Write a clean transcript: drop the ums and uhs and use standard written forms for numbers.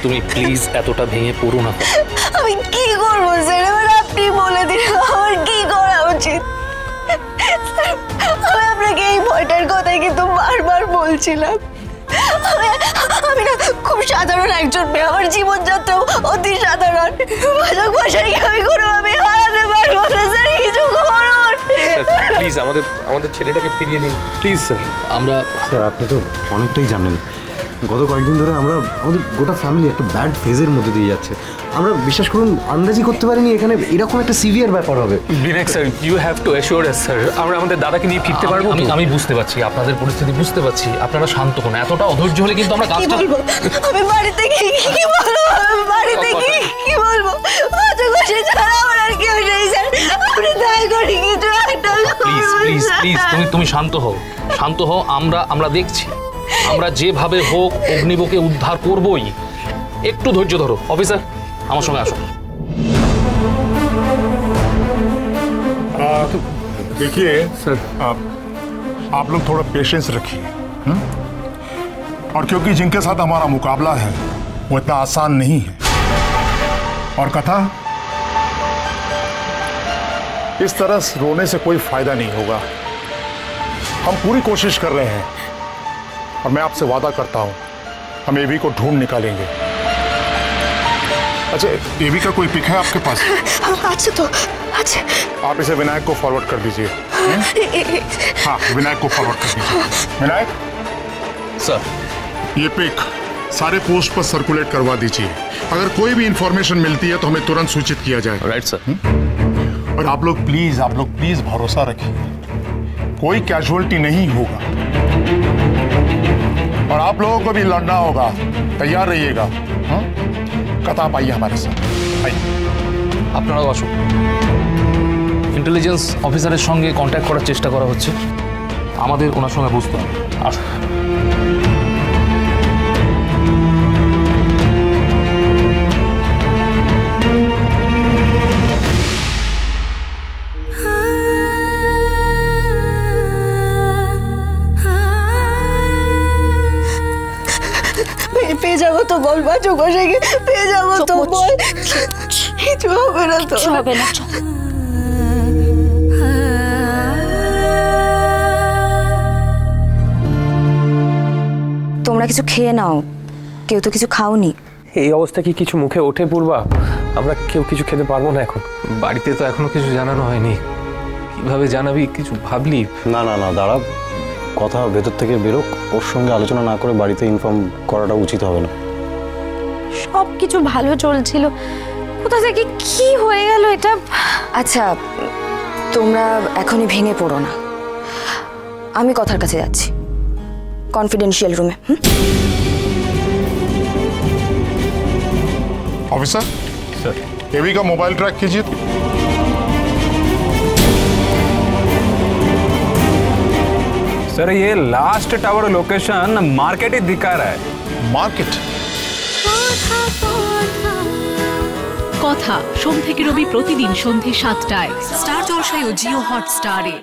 তুমি প্লিজ এতটা ভেঙে পড়ো না। আমি কি করবো স্যার, এবার আপনি বলে দিন আমার কি করা উচিত। আমি আপনাকে এই ভয়টার কথাই কিন্তু বারবার বলছিলাম। আমি না খুব সাধারণ একজন মেয়ে, আমার জীবনযাত্রাও অতি সাধারণ। মশাইকে আমি কোনোভাবে হারাতে পারবো না স্যার, কিছু করুন প্লিজ। আমাদের ছেলেটাকে ফিরিয়ে দিন প্লিজ স্যার। স্যার আপনি তো অনেকটাই জানেন, গত কয়েকদিন ধরে আমরা আমাদের গোটা ফ্যামিলি একটা ব্যাড ফেজের মধ্যে দিয়ে যাচ্ছে। আমরা বিশ্বাস করুন আন্দাজই করতে পারিনি এখানে এরকম একটা সিভিয়ার ব্যাপার হবে। Vinayak sir, you have to assure us sir, আমরা আমাদের দাদাকে নিয়ে ফিরতে পারবো। আমি বুঝতে পারছি আপনাদের পরিস্থিতি, বুঝতে পারছি। আপনারা শান্ত হন, এতটা অধৈর্য হলে কিন্তু আমরা কাজটা বলবো। আমি বাড়িতে কি বলবো, বাড়িতে কি বলবো, ছাড়া আমার আর কেউ নেই স্যার। আপনি তাই করি কিছু একটা প্লিজ প্লিজ প্লিজ, তুমি শান্ত হও। আমরা দেখছি, আমরা যেভাবে হোক অগ্নিবকে উদ্ধার করবই। একটু ধৈর্য ধরো। অফিসার আমার সঙ্গে আসো। देखिए सर, आप लोग थोड़ा पेशेंस रखिए। और क्योंकि जिनके साथ हमारा मुकाबला है वो इतना आसान नहीं है। और कथा, इस तरह रोने से कोई फायदा नहीं होगा। हम पूरी कोशिश कर रहे हैं और मैं आपसे वादा करता हूं हम एवी को ढूंढ निकालेंगे। अच्छा, एवी का कोई पिक है आपके पास? अच्छा तो अच्छा, आप इसे विनायक को फॉरवर्ड कर दीजिए। हाँ, विनायक को फॉरवर्ड कर दीजिए। विनायक सर, ये पिक सारे पोस्ट पर सर्कुलेट करवा दीजिए। अगर कोई भी इंफॉर्मेशन मिलती है तो हमें तुरंत सूचित किया जाए। Right sir. और आप लोग प्लीज भरोसा रखिए, कोई कैजुअलिटी नहीं होगा। और आप लोगों को भी लड़ना होगा, तैयार रहिएगा। कथा आप आइए हमारे साथ, आइए। আপনারাও আসুন। ইন্টেলিজেন্স অফিসারের সঙ্গে কন্ট্যাক্ট করার চেষ্টা করা হচ্ছে, আমাদের ওনার সঙ্গে বুঝতে হবে। আসুন। পেয়ে যাবো তো বল, বাঁচো বসাইকে পেয়ে যাবো তো বল। কিছু হবে না তো, হবে না। তোমরা কিছু খেয়ে নাও, কেউ তো কিছু খাওনি। এই অবস্থা কি কিছু মুখে ওঠে পূর্বা? আমরা কেউ কিছু খেতে পারবো না এখন। বাড়িতে তো এখনো কিছু জানানো হয়নি, কিভাবে জানাবি কিছু ভাবলি? না না না দাঁড়া, কথা ভেতর থেকে বেরোক, ওর সঙ্গে আলোচনা না করে বাড়িতে ইনফর্ম করাটা উচিত হবে না। সব কিছু ভালো চলছিল, কোথা থেকে কি হয়ে গেল এটা? আচ্ছা তোমরা এখনই ভেঙে পড়ো না, আমি কথার কাছে যাচ্ছি, কনফিডেন্शियल रूम में। ऑफिसर सर, एवी का मोबाइल ट्रैक कीजिए। सर ये लास्ट टावर लोकेशन मार्केट ही दिखा रहा है। मार्केट? কথা সোম থেকে রবি প্রতিদিন সন্ধ্যে ৭টায় স্টার জলসায় ও জিও হটস্টারে।